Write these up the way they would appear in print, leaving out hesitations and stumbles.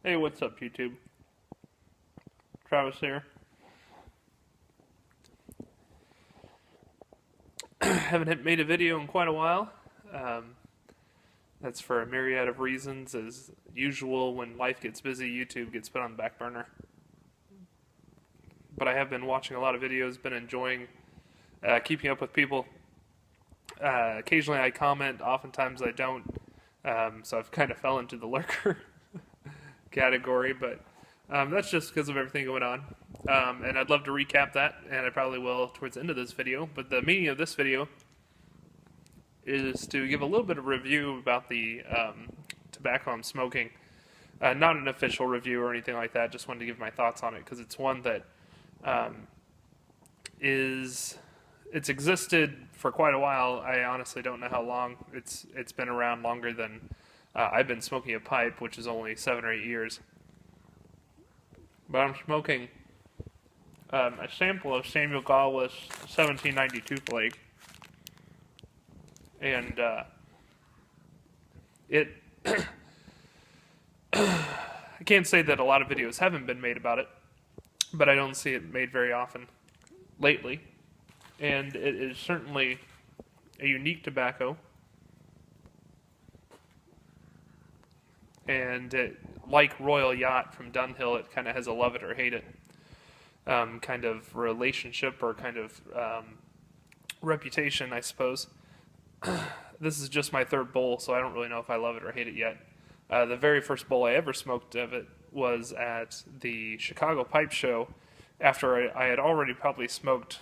Hey, what's up, YouTube? Travis here. Haven't made a video in quite a while. Um, that's for a myriad of reasons. As usual, when life gets busy, YouTube gets put on the back burner. But I have been watching a lot of videos, been enjoying keeping up with people. Occasionally I comment, oftentimes I don't. So I've kind of fell into the lurker category, but that's just because of everything going on. And I'd love to recap that, and I probably will towards the end of this video. But the meaning of this video is to give a little bit of review about the tobacco I'm smoking. Not an official review or anything like that, just wanted to give my thoughts on it, because it's one that it's existed for quite a while. I honestly don't know how long. It's been around longer than I've been smoking a pipe, which is only 7 or 8 years. But I'm smoking a sample of Samuel Gawlis 1792 Flake, and it I can't say that a lot of videos haven't been made about it, but I don't see it made very often lately, and it is certainly a unique tobacco, and like Royal Yacht from Dunhill, it kind of has a love it or hate it kind of relationship, or kind of reputation, I suppose. This is just my third bowl, so I don't really know if I love it or hate it yet. The very first bowl I ever smoked of it was at the Chicago Pipe Show, after I had already probably smoked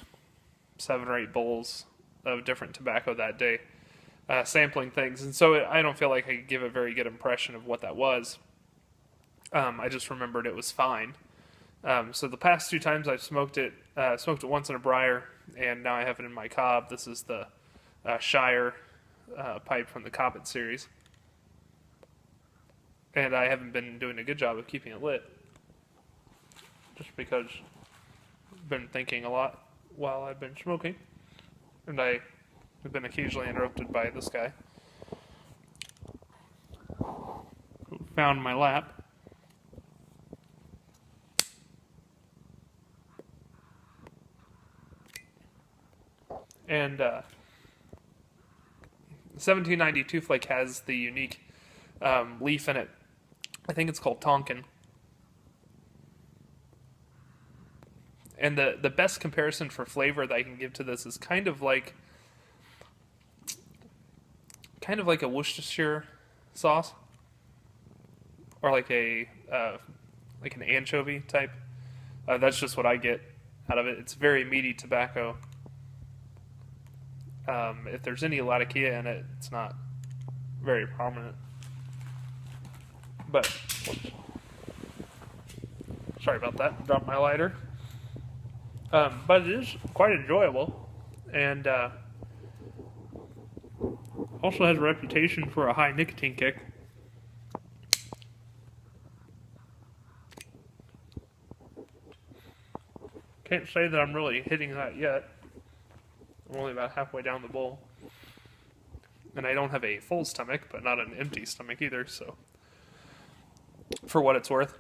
7 or 8 bowls of different tobacco that day, sampling things, and so I don't feel like I could give a very good impression of what that was. I just remembered it was fine. So the past 2 times I've smoked it once in a briar, and now I have it in my cob. This is the Shire pipe from the Cobbett series, and I haven't been doing a good job of keeping it lit, just because I've been thinking a lot while I've been smoking, and I have been occasionally interrupted by this guy who found my lap. And 1792 Flake has the unique leaf in it. I think it's called Tonkin. And the best comparison for flavor that I can give to this is kind of like a Worcestershire sauce, or like an anchovy type. That's just what I get out of it. It's very meaty tobacco. If there's any latakia in it, it's not very prominent. But, sorry about that, dropped my lighter. But it is quite enjoyable, and also has a reputation for a high nicotine kick. Can't say that I'm really hitting that yet. I'm only about halfway down the bowl. And I don't have a full stomach, but not an empty stomach either, so for what it's worth.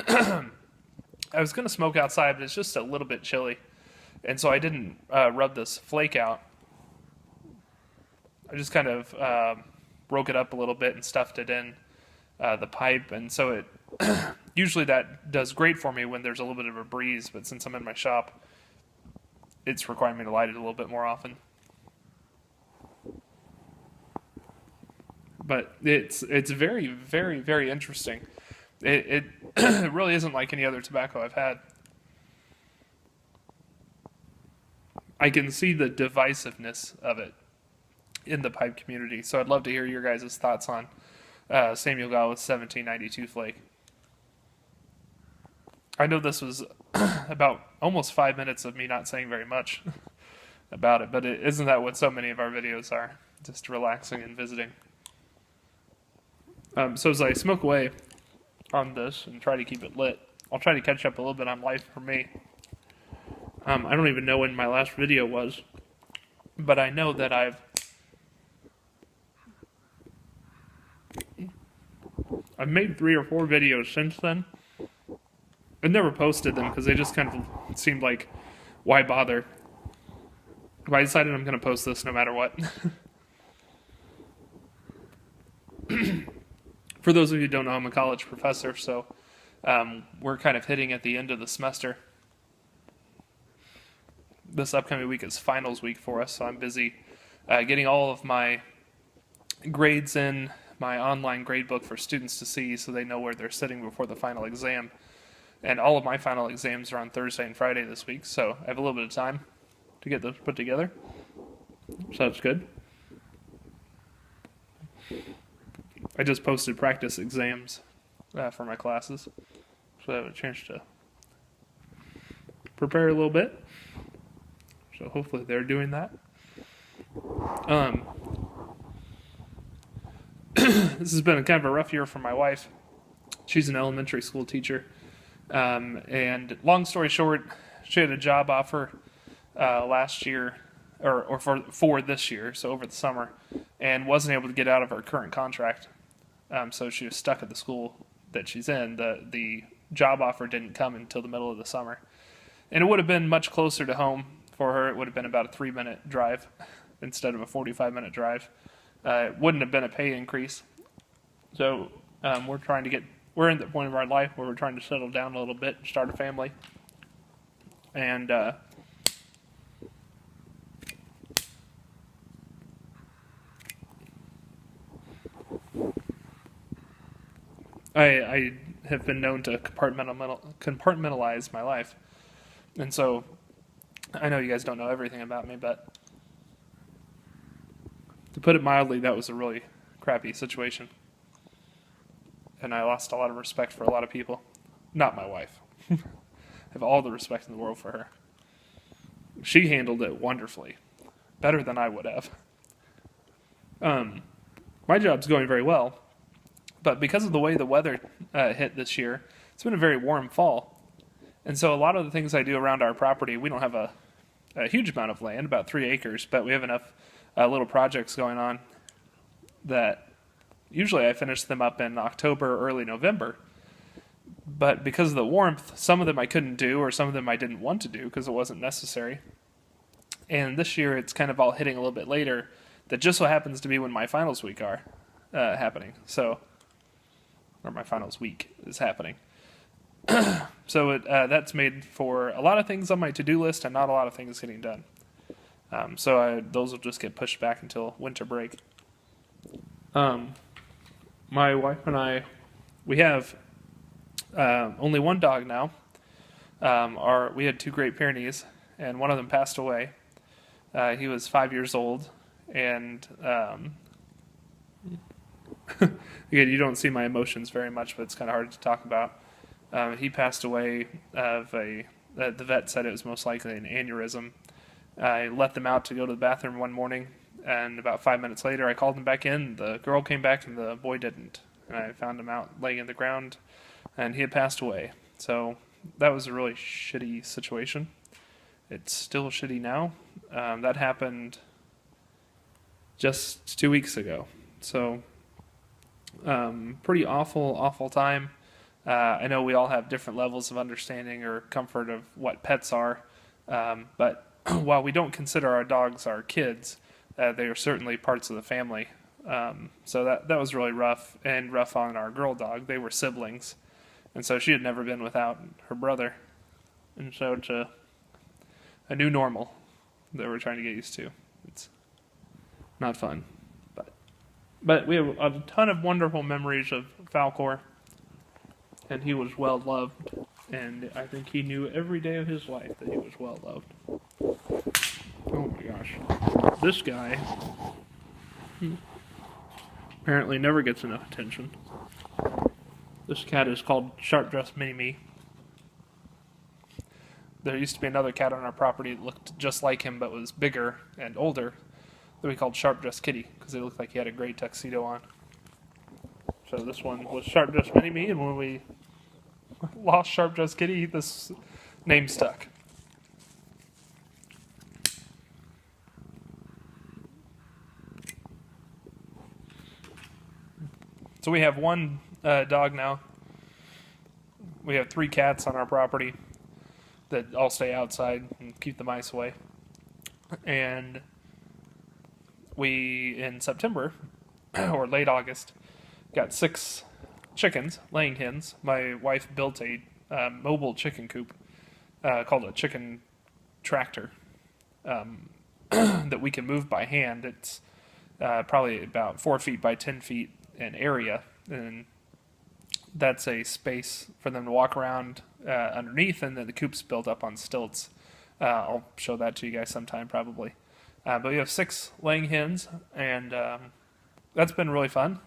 I was going to smoke outside, but it's just a little bit chilly, and so I didn't rub this flake out. I just kind of broke it up a little bit and stuffed it in the pipe, and so it usually that does great for me when there's a little bit of a breeze, but since I'm in my shop, it's requiring me to light it a little bit more often. But it's very, very, very interesting. It really isn't like any other tobacco I've had. I can see the divisiveness of it in the pipe community, so I'd love to hear your guys' thoughts on Samuel Gawlis 1792 Flake. I know this was about almost 5 minutes of me not saying very much about it, but isn't that what so many of our videos are? Just relaxing and visiting. So as I smoke away on this and try to keep it lit, I'll try to catch up a little bit on life for me. I don't even know when my last video was, but I know that I've I've made 3 or 4 videos since then. I never posted them because they just kind of seemed like, why bother? But I decided I'm going to post this no matter what. For those of you who don't know, I'm a college professor, so we're kind of hitting at the end of the semester. This upcoming week is finals week for us, so I'm busy getting all of my grades in my online grade book for students to see so they know where they're sitting before the final exam. And all of my final exams are on Thursday and Friday this week, so I have a little bit of time to get those put together. So that's good. I just posted practice exams for my classes, so I have a chance to prepare a little bit. So hopefully they're doing that. This has been kind of a rough year for my wife. She's an elementary school teacher. And long story short, she had a job offer last year, or for this year, so over the summer, and wasn't able to get out of her current contract. So she was stuck at the school that she's in. The job offer didn't come until the middle of the summer. And it would have been much closer to home for her. It would have been about a 3-minute drive instead of a 45-minute drive. It wouldn't have been a pay increase. So we're in the point of our life where we're trying to settle down a little bit, start a family. And I have been known to compartmentalize my life. And so I know you guys don't know everything about me, but to put it mildly, that was a really crappy situation. And I lost a lot of respect for a lot of people. Not my wife. I have all the respect in the world for her. She handled it wonderfully. Better than I would have. My job's going very well. But because of the way the weather hit this year, it's been a very warm fall. And so a lot of the things I do around our property, we don't have a huge amount of land, about 3 acres, but we have enough little projects going on that usually I finish them up in October, early November. But because of the warmth, some of them I couldn't do, or some of them I didn't want to do because it wasn't necessary. And this year it's kind of all hitting a little bit later. That just so happens to be when my finals week are happening. Or my finals week is happening. So that's made for a lot of things on my to-do list and not a lot of things getting done. Those will just get pushed back until winter break. My wife and I, we have only one dog now. We had 2 Great Pyrenees, and one of them passed away. He was 5 years old, and again, you don't see my emotions very much, but it's kind of hard to talk about. He passed away of the vet said it was most likely an aneurysm. I let them out to go to the bathroom one morning, and about 5 minutes later I called them back in. The girl came back and the boy didn't. And I found him out laying in the ground, and he had passed away. So that was a really shitty situation. It's still shitty now. That happened just 2 weeks ago. So pretty awful time. I know we all have different levels of understanding or comfort of what pets are, but while we don't consider our dogs our kids, they are certainly parts of the family. So that was really rough, and rough on our girl dog. They were siblings, and so she had never been without her brother. And so it's a new normal that we're trying to get used to. It's not fun. But we have a ton of wonderful memories of Falcor, and he was well loved, and I think he knew every day of his life that he was well loved. Oh my gosh. This guy apparently never gets enough attention. This cat is called Sharp Dressed Mini-Me. There used to be another cat on our property that looked just like him but was bigger and older that we called Sharp Dressed Kitty because he looked like he had a gray tuxedo on. So this one was Sharp Dressed Mini-Me, and when we lost Sharp Dressed Kitty, this name stuck. So we have one dog now. We have 3 cats on our property that all stay outside and keep the mice away. And we, in September, or late August, got 6 chickens, laying hens. My wife built a mobile chicken coop called a chicken tractor that we can move by hand. It's probably about 4 feet by 10 feet in area, and that's a space for them to walk around underneath, and then the coop's built up on stilts. I'll show that to you guys sometime probably. But we have 6 laying hens, and that's been really fun.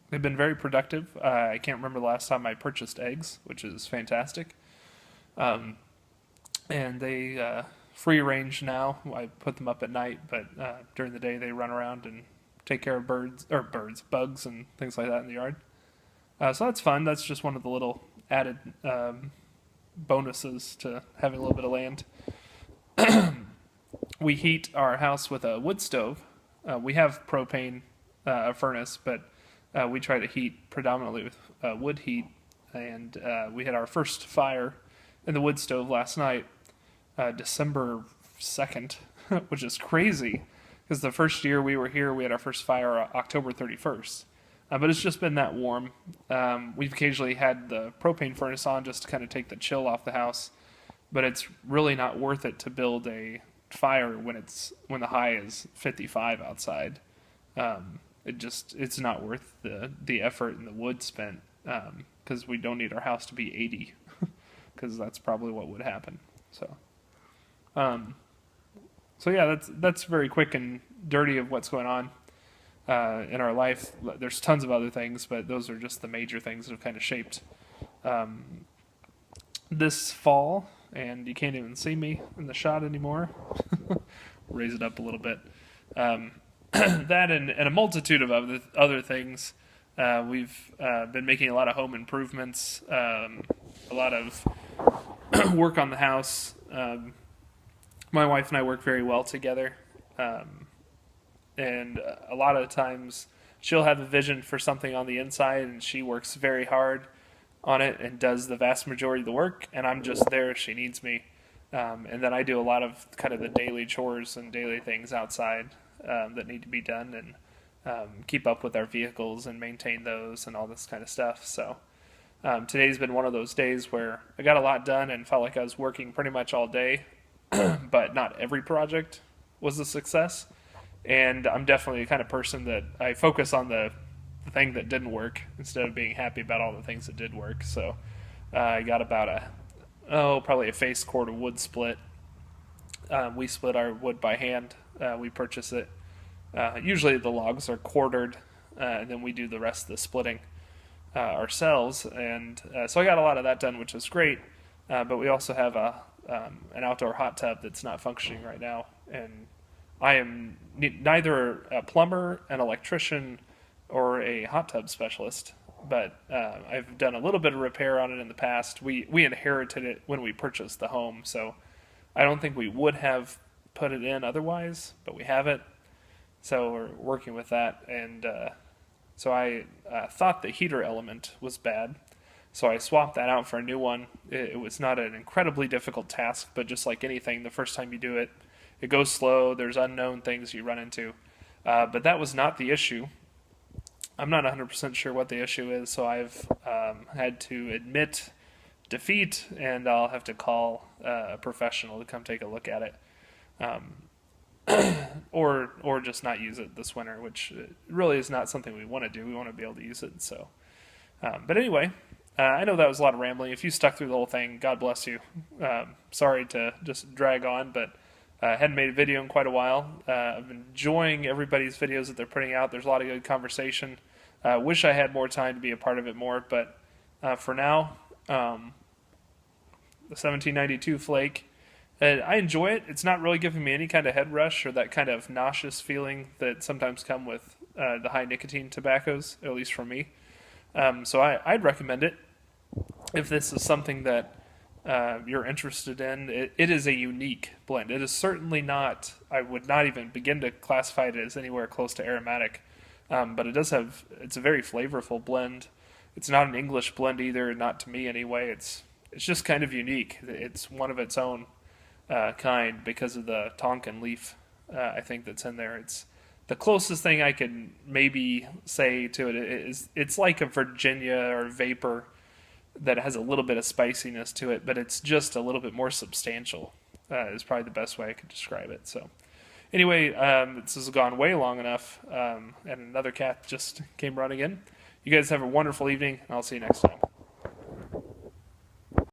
They've been very productive. I can't remember the last time I purchased eggs, which is fantastic. And they free range now. I put them up at night, but during the day they run around and take care of bugs and things like that in the yard. So that's fun. That's just one of the little added bonuses to having a little bit of land. We heat our house with a wood stove. We have propane furnace, but we try to heat predominantly with wood heat. And we had our first fire in the wood stove last night, December 2nd, which is crazy because the first year we were here, we had our first fire October 31st. But it's just been that warm. We've occasionally had the propane furnace on just to kind of take the chill off the house, but it's really not worth it to build a fire when the high is 55 outside. It's not worth the effort and the wood spent because we don't need our house to be 80 because that's probably what would happen. So yeah, that's very quick and dirty of what's going on in our life. There's tons of other things, but those are just the major things that have kind of shaped this fall. And you can't even see me in the shot anymore. Raise it up a little bit. That and a multitude of other things. We've been making a lot of home improvements, a lot of work on the house. My wife and I work very well together. And a lot of times she'll have a vision for something on the inside and she works very hard on it and does the vast majority of the work, and I'm just there if she needs me. And then I do a lot of kind of the daily chores and daily things outside that need to be done, and keep up with our vehicles and maintain those and all this kind of stuff. So today's been one of those days where I got a lot done and felt like I was working pretty much all day, but not every project was a success. And I'm definitely the kind of person that I focus on the thing that didn't work instead of being happy about all the things that did work. So I got about probably a face cord of wood split. We split our wood by hand. We purchase it. Usually the logs are quartered, and then we do the rest of the splitting ourselves. And so I got a lot of that done, which is great. But we also have an outdoor hot tub that's not functioning right now. And I am neither a plumber, an electrician, or a hot tub specialist, but I've done a little bit of repair on it in the past. We inherited it when we purchased the home, so I don't think we would have put it in otherwise, but we have it, so we're working with that. And so I thought the heater element was bad, so I swapped that out for a new one. It was not an incredibly difficult task, but just like anything, the first time you do it, it goes slow. There's unknown things you run into, but that was not the issue. I'm not 100% sure what the issue is, so I've had to admit defeat, and I'll have to call a professional to come take a look at it, or just not use it this winter, which really is not something we want to do. We want to be able to use it. So, but anyway, I know that was a lot of rambling. If you stuck through the whole thing, God bless you. Sorry to just drag on, but I hadn't made a video in quite a while. I've been enjoying everybody's videos that they're putting out. There's a lot of good conversation. Wish I had more time to be a part of it more, but for now, the 1792 Flake, I enjoy it. It's not really giving me any kind of head rush or that kind of nauseous feeling that sometimes come with the high nicotine tobaccos, at least for me. So I'd recommend it if this is something that you're interested in. It is a unique blend. It is certainly not, I would not even begin to classify it as anywhere close to aromatic. But it does have, it's a very flavorful blend. It's not an English blend either, not to me anyway. It's just kind of unique. It's one of its own kind because of the Tonkin leaf. I think that's in there. It's the closest thing I can maybe say to it is it's like a Virginia or Vapor that has a little bit of spiciness to it, but it's just a little bit more substantial. Is probably the best way I could describe it. So, anyway, this has gone way long enough, and another cat just came running in. You guys have a wonderful evening, and I'll see you next time.